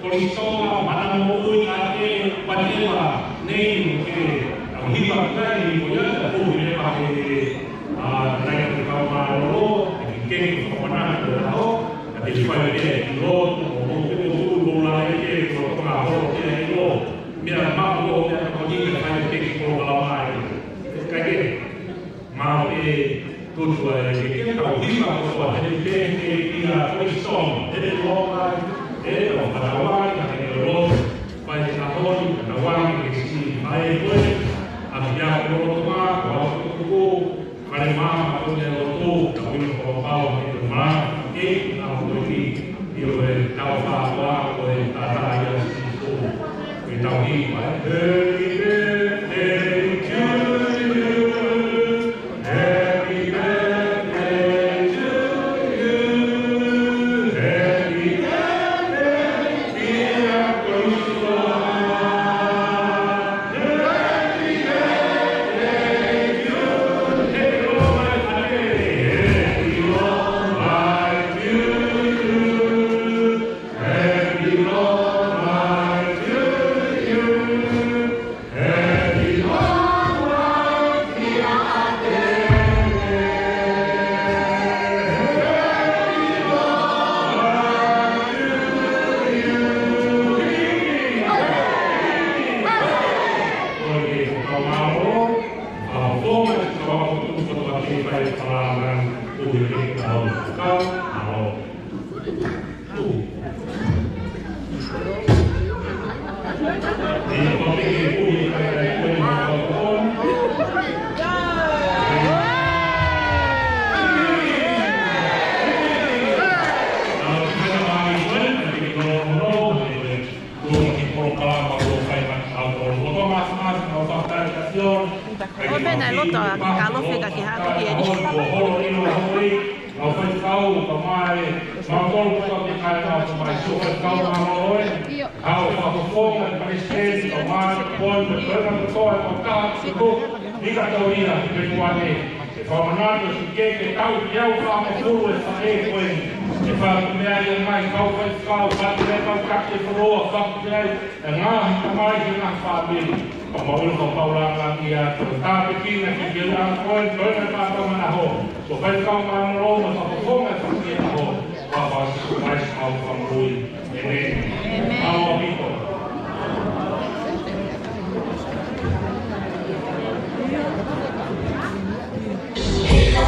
Kolisi Tonga, mana mo ui ake, panewa, nei ke, ang hiba kai mo ya, po ni pa ke, nai ke kau malo, ke ke ko mana ke ho, ke hiba ke lo, mo ke lo la ke ko ka ho ke lo, mira ma lo ke ko ni ka ke ko la mai, ka ke ma ke tu ke ka hiba ko ke ia Kolisi Tonga, lo mai o Paraguay, Camerún, países Japón, Paraguay, que si hay pues, había un loto más, o Panamá, donde loto, también como Pau, que más, que la autoridad, y el Taufa, o el Tataya, el Tauhi, Melipoane, Melipoane, si Keke, Ouau Keke, fullest van Eekwen, en van mij en mijn vrouw, wat je net al kakje verloren, wat jij, en ngaahi kamai je naar familie. Pembangunanของเราlagi ya, tapi kita kegiatan poin benar atau mana ho, supaya kau malu masuk kongres kita ho, bahwa supaya kau kamui ini, Allah itu. Kita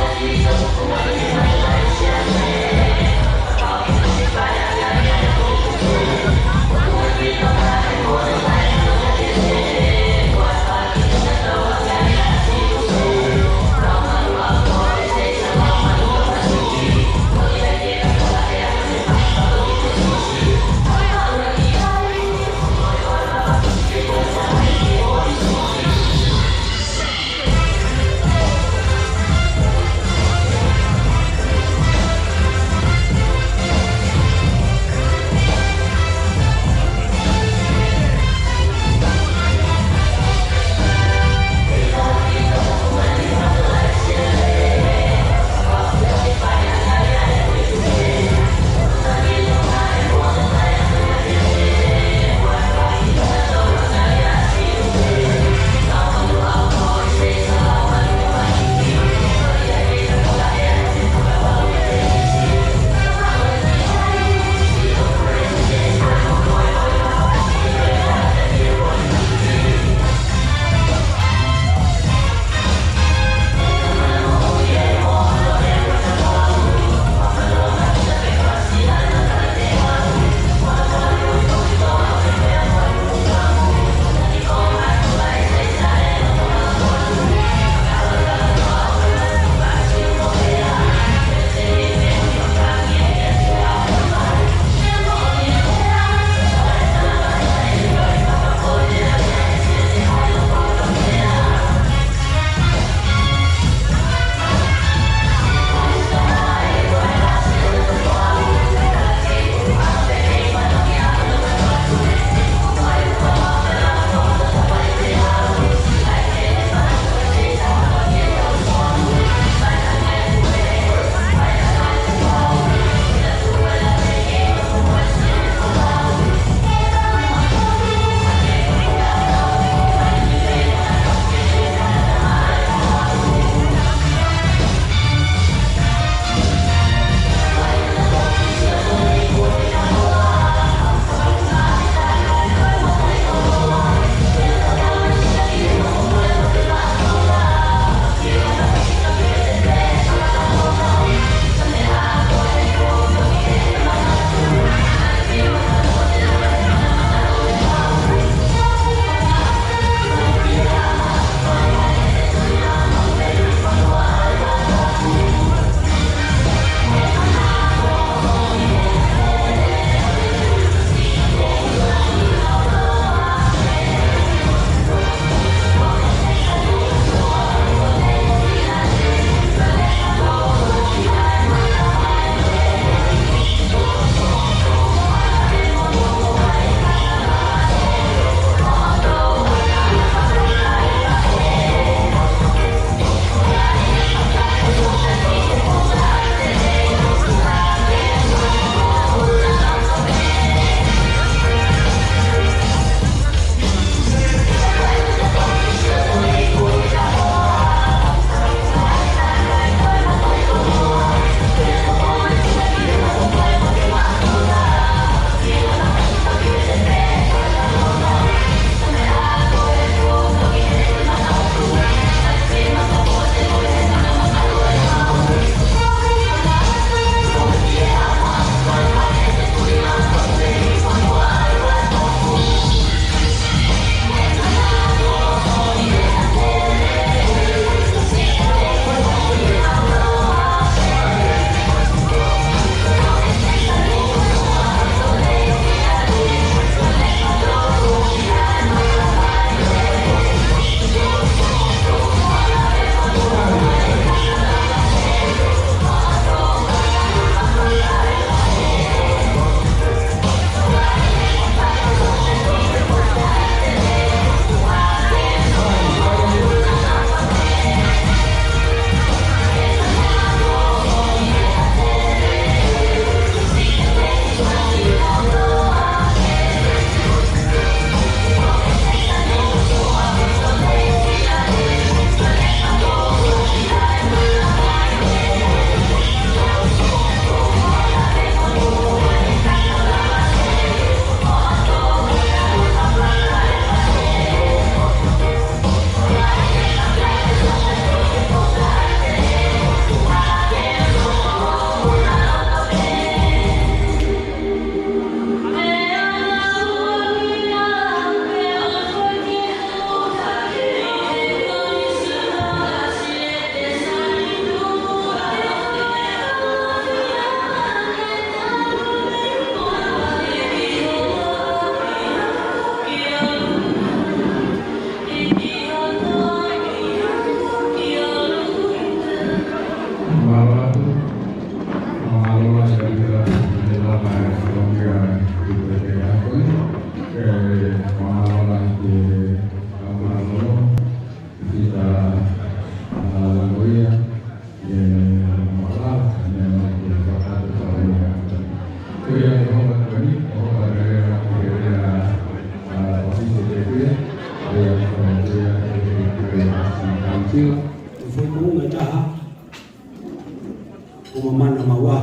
umamana mawa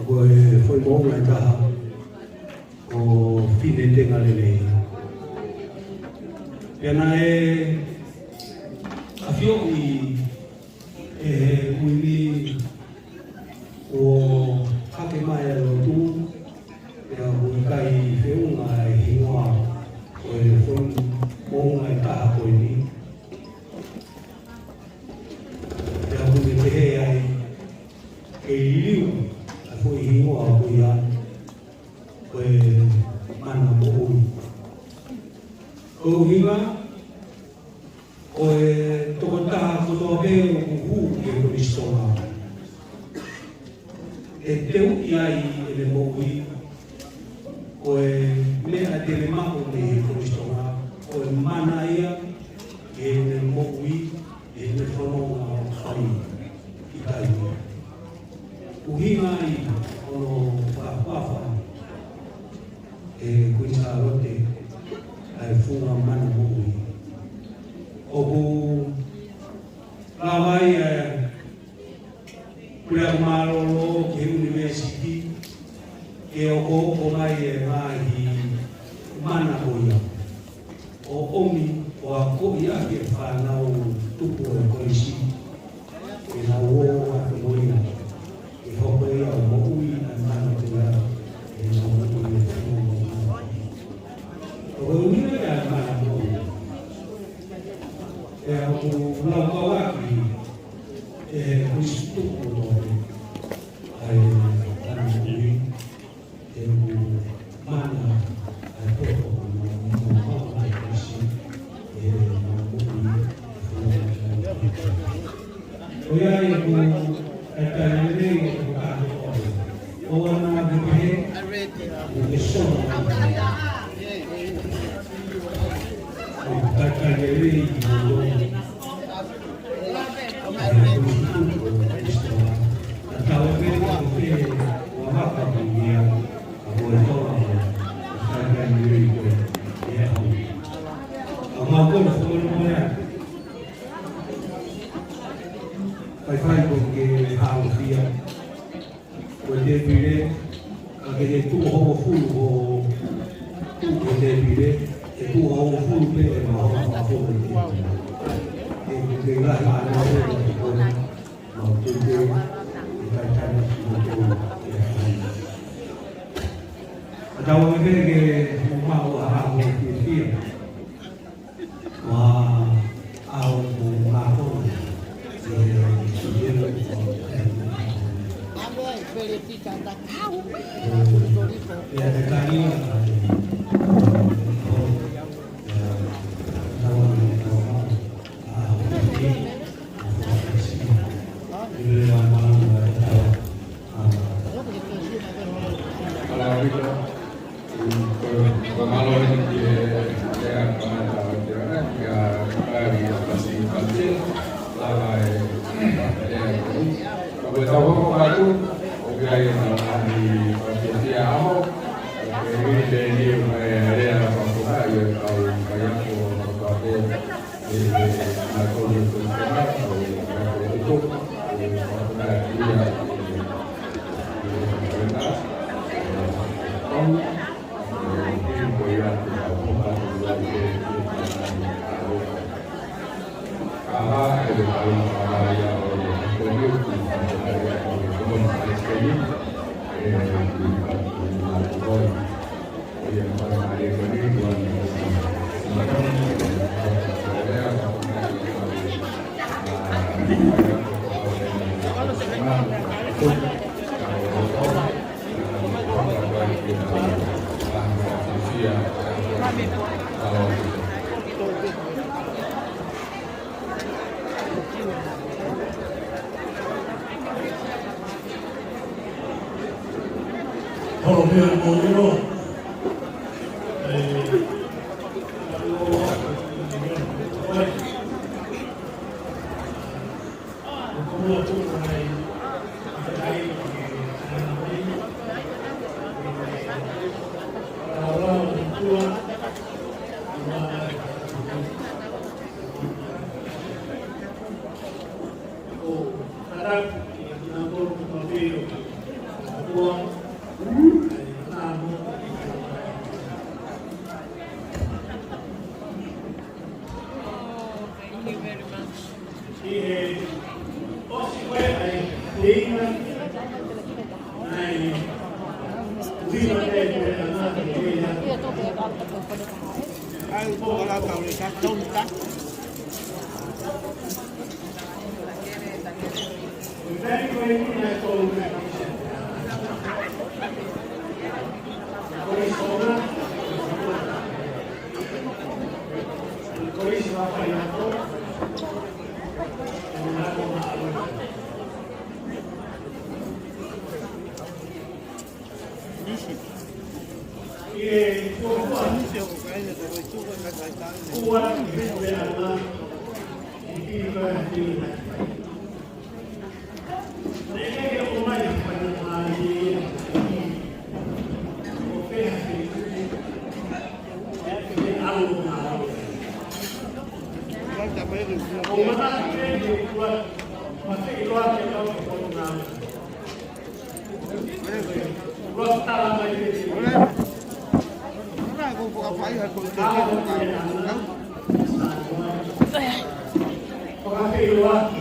ko foi mo ngai ta o fine tenga lele pena afio kuili o hake mai lo tu ya bukai feu ngai hinga o foi mo ngai ta ko ni ya bukai ai liu foi hinga ko ya ko mana mo o hinga o tokota ko to be o ke Kolisi Tonga e teu iai ele moui o me a te ma o me Kolisi Tonga o mana ia ele moui ele fono ai itai o hinga i ono whakawha e kuina rote ai funga mana moui o ku lawai kurea marolo ke university ke o mai ngaahi mana boia o omi o a koia ke whanau tupu e Kolisi e na o a moina e hoko ia o moui a mana boia e na moui e whanau o umina e a mana boia e a o laukawaki e Kolisi tupu ai ana moui e o mana ai popo Oya ibu akalele o wana bihe uso akalele ibu atau ke wahaka dunia abolto akalele ibu ya amako na semua fai porque hao fia o te pire a que tu ho fu o tu te pire e tu ho fu pe e ma ho fa fo e te la ha na o ma tu te e kai kai na tu ata o me que ma o ha o fia wa ao ma ho Kadang kita pun berpikir buang namu. Thank you very much. Osi kwe ai lima ai lima kwe ana ai bộ là tàu để cắt đông cắt Very good, Kolisi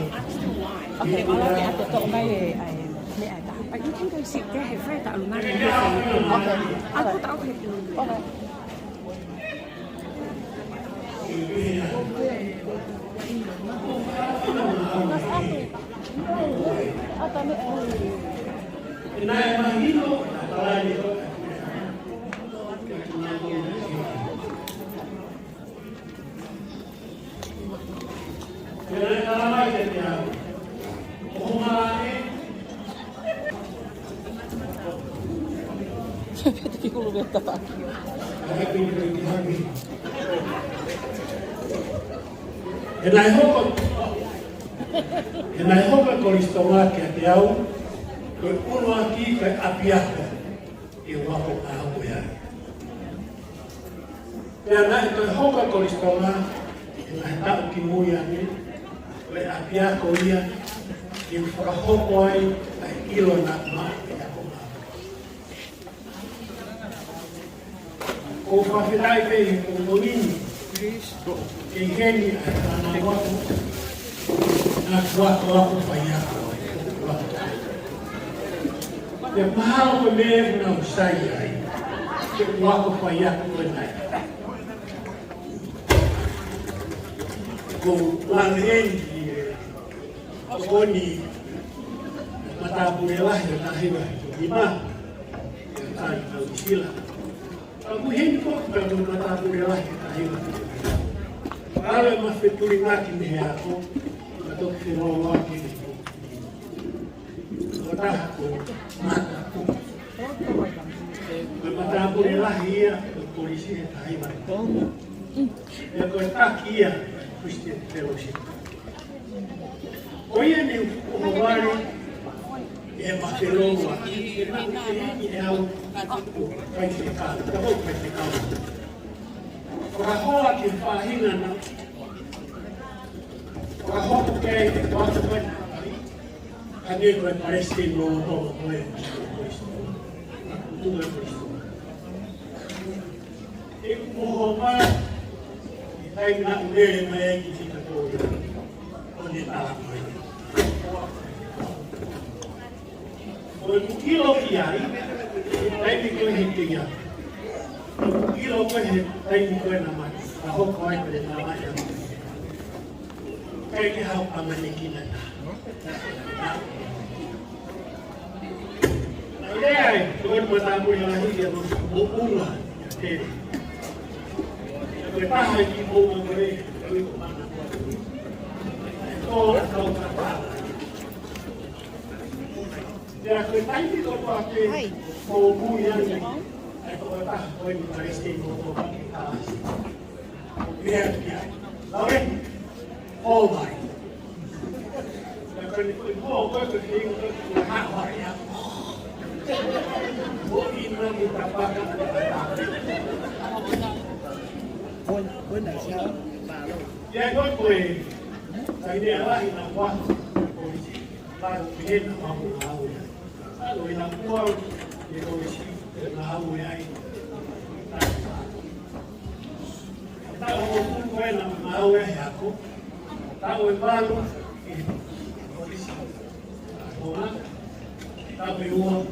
Okay, kalau kita tutup baik, ni ada. Pagi kan kau sih dia hebat tak lunak. Okay, aku tak okay. Okay. Tapi aku lupa kata. E nai hoka Kolisi Tonga ke te au, koe uno aki koe apiaka i wapo a hau ia. Pea nai koe hoka Kolisi Tonga, e nai tau ki mui ane, koe apiako ia, i whakahoko ai, ai ilo na maa e ako maa. Ko whawhirai pe i kongonini, ke heni ai tāna wapo, na kuato ako whaiako ai. Te mahalo ko mea na usai ai, ke kuato whaiako koe nai. Ko langeni koni matapure lahi na hiwa lima ai au sila. Aku heni ko ka matapure lahi na hiwa. Ale mafeturi ngaki me ako. Untuk firman ini, kata aku mata aku, mata aku lahir polisi Taiwan. Yang kata kia Christian Fellowship. Oye ni umawari ya makelongwa, ya practical, tahu practical. Kalau kita hingan Kahoko kaya ke kwato koe kage koe pareste no hoho koe utunga Kolisi. E moho maa i tai na ulele mai ki tika koe o ne tala koe. Koe kukilo ki ai, tai mi koe he te ia. Kukilo koe he tai mi koe na mai, kahoko ai koe na mai a mai. Kaya ki hau pangalikinan na. Ay, ay, tuwan matamo yung lahi yan ang buunga. Kaya tahay ki mo mga rin, kaya ko mana ko. Ito ang kau kapala. Kaya kaya tayo dito po ate, maubuyan yan. Ay ko tahay ko yung maristin mo ko pakitaas. Kaya kaya. Bakit? All mine. When Paul goes to him, the hot water, what he really got back up to the top. When I said, yeah, good boy. Saya dia lah yang buat polisi. Tayo pihin ang mga ngaawi. Tayo inangkuang ni Kolisi ngaawi ay tayo kukuha ng ngaawi ay ako. Tayo ibalo Kolisi Tonga. Tayo iuwang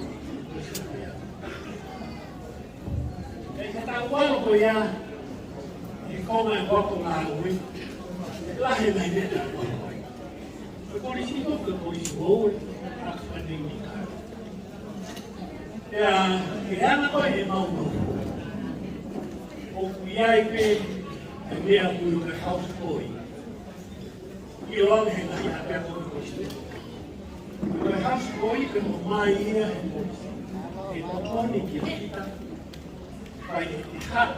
Tawag ko yan, ikaw nga ako ngaawi. Lahi na hindi na ako. Kolisi ko, kolisi mo, ako paningin ka. Kaya na ko ay maunod. Kung kuyay ko, hindi ako yung house boy. Iyon ay nahiyabi ako ng kolisi. Yung house boy, kung umaya ang kolisi. Ito po ni kita. Kaya ihat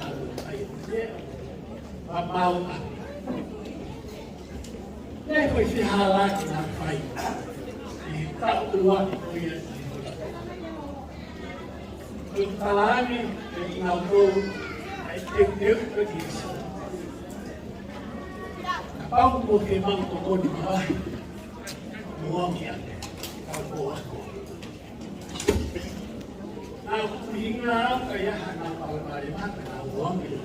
ay hindi. Mabaw ako. Kaya ko isihalaki ng fight. Itauluwa ko yan. Kung talangin, kung inaulog, ay tigil ko dito. Kapag mo kimang tukod di bahay, buwang yan. Kabuha ko. Hingaw kaya hanang palabaliman, kabuwang yan.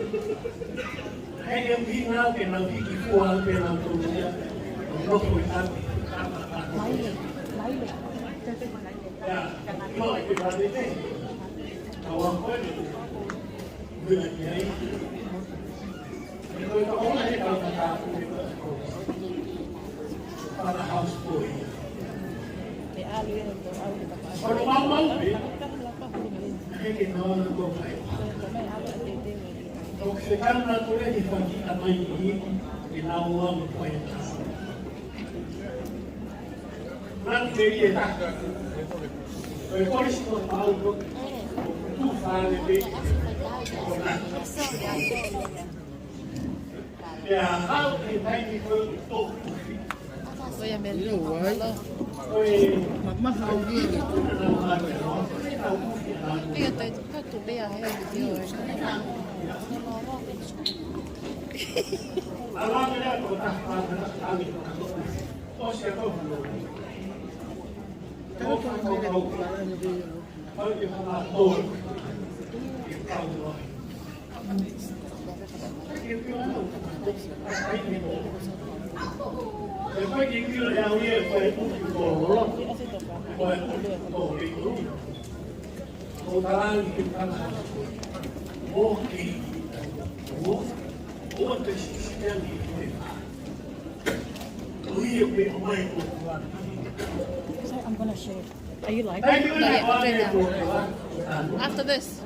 Kaya yung hingaw, kinagkikikuhan, kinagtuluyan. No fue antes. Ya, no, que va de ahí. Abajo, de ahí. Entonces, ¿cómo es que para house boy? Pero vamos a ver. Es que no lo puedo hacer. Lo que se gana la naturaleza es que aquí también y no vamos a poder hacer. Nanti dia tak. Kolisi Tonga tahu tu faham lebih. Ya, how kita ini tu. Voy a ver. Mamá saudi. Fíjate, tú veas el video. Alam dia kota kami. Oh siapa belum? Kalau kau kalau dia nak tahu, kau tahu. Depois que aquilo já ia foi muito bom, foi muito bom itu. Orang kita nak, okey, outro sistema de I'm gonna share. Are you live? Yeah, After this.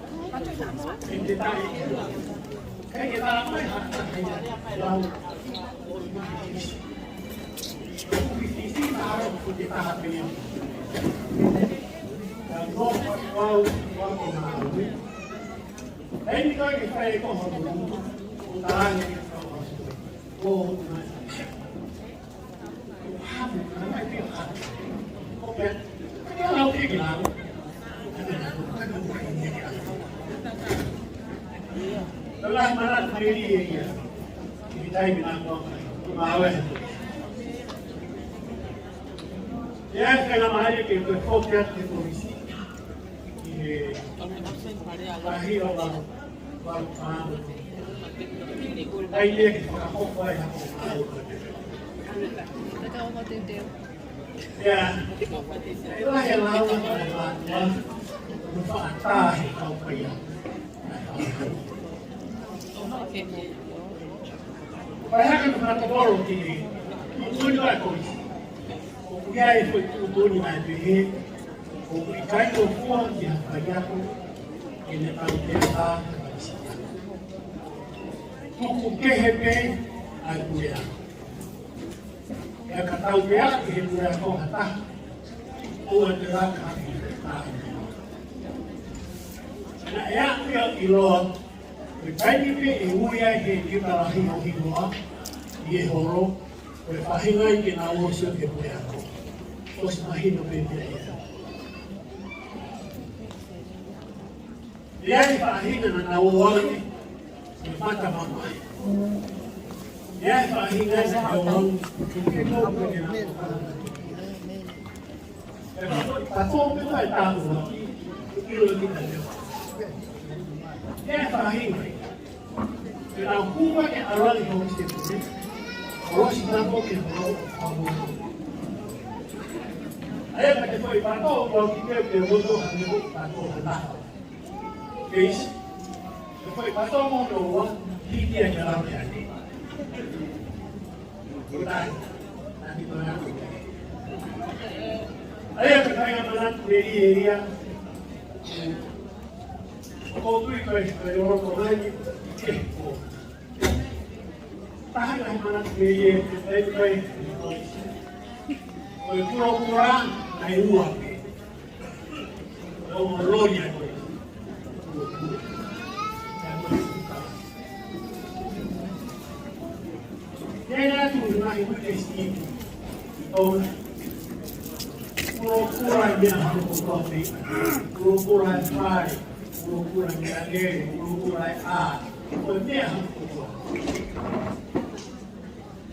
Telah mana sendiri ya, kita bilang mawe. Ya kalau mahal kita fokus di polisi, lahir orang paham. Aile kita fokus ya. Ya, itulah yang lalu berfakta kau payah. Kaya kan protokolo kini, utuni wa polisi. Kuya ifo utuni wa bihe, kuikai ofua ya payako, ine pautesa. Tuku kehepe ay kuya. Ya katau kuya kehepe ko hata. Uwa teraka. Na ya kuya ilo. Kaini pe e uia he kita rahi o hinoa i e horo o e whahingai ke nā osio ke pue ako. Os mahino pe pia ia. Ia i whahina na nā oangi e mata mamai. Ia i whahingai na nā oangi ke kōpua ke nā oangi. patung tu tak tahu. Kilo kita ni. Dia faham. Kalau kuat yang awal itu mesti tu. Kalau kita boleh kalau ayah kata kau patung kalau kita berbodoh hanya patung hendak. Guys, kau patung mau doa dia jalan ni. Bukan nanti mana? Ayah kata mana dari area. Kau tu ikut orang orang ni. Tahan lah mana dari area. Kau kurang naik uang. Kau melon ya. Dia tu nak ikut testing. Oh, kurang dia harus kopi, kurang try, kurang dia, kurang ah, kau dia harus kopi.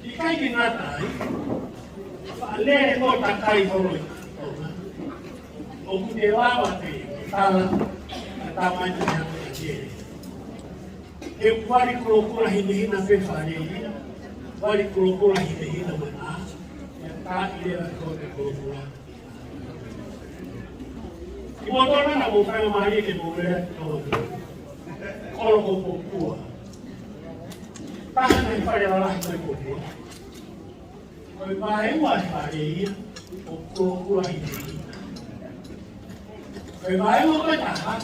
Jika ini natai, alih kau tak kai boleh. Oh, dewa mati, talan, taman yang kecil. Ekuari kurang ini nape fahari. Wali kura-kura hina mana, yang tak dia kau kura-kura. Ibu orang nak bukan mahir ke boleh kalau kau kura. Tahan yang pada orang kau kura. Kau mahir wali mahir, kura-kura hina. Kau mahir bukan tahan,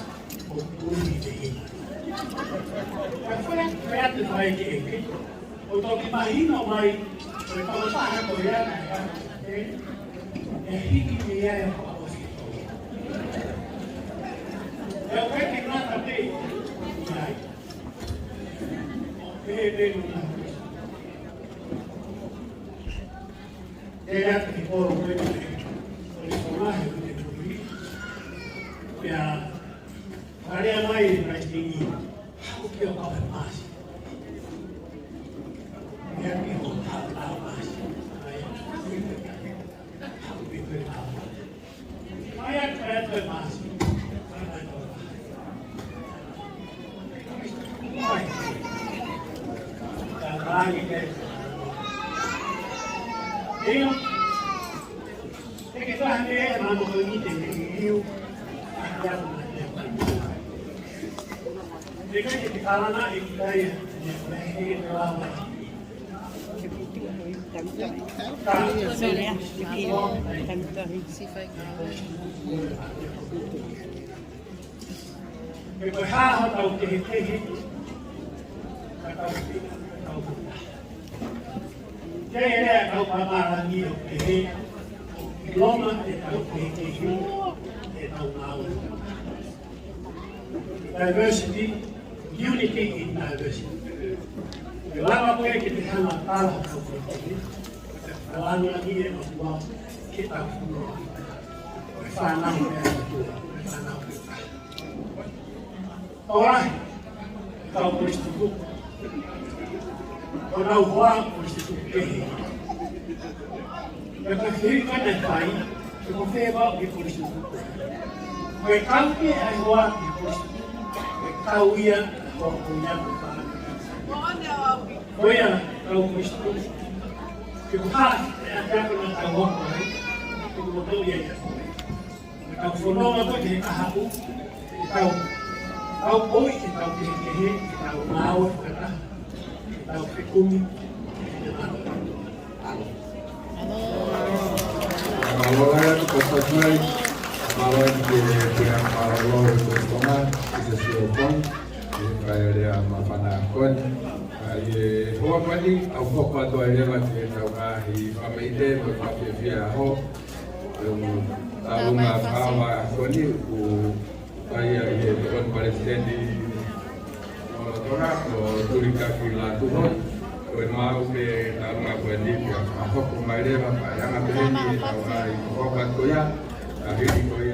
kura hina. Kau yang tu baik ke? Untuk imagino mai kalau sana Korea ini dia yang posisi. Yang kita nanti dia di forum ya hari mai ini aku kira kau masih yang itu tak tahu masih, ayat masih, dan lagi ini, kita hanya mahu ini dengan yang jika kita karena kita yang lama. Berhak atau kehit-kehit, jadi atau pameran ni, lama atau kehit-kehit, atau mau. Diversity, unity in diversity. Lama pun kita sama tahu kalau lagi dia buat kita sana orang tahu prostitut orang buat prostitut mereka fikirkan yang baik mereka bawa di prostitut mereka yang buat di prostitut mereka yang punya oh ya, kalau Kristus, Tuhan akan mengetahui, kemudian dia ya. Kalau fono apa dia tahu, tahu boy, tahu kehe, tahu mau, tahu kekumi. Kalau ada keputusan, kalau dia kalau Tonga, kita siapkan, kita dia mapanakon. Ye hoa pali au popa to ele ma te tau ngāhi whameite mo whake whia ho taunga whawa koni u taia i e kon palestendi o tonga o turikaki la tuhoi o e mau ke taunga kuendi a hoko maire wa pa yanga peheni tau ngāhi popa toia a hiri koi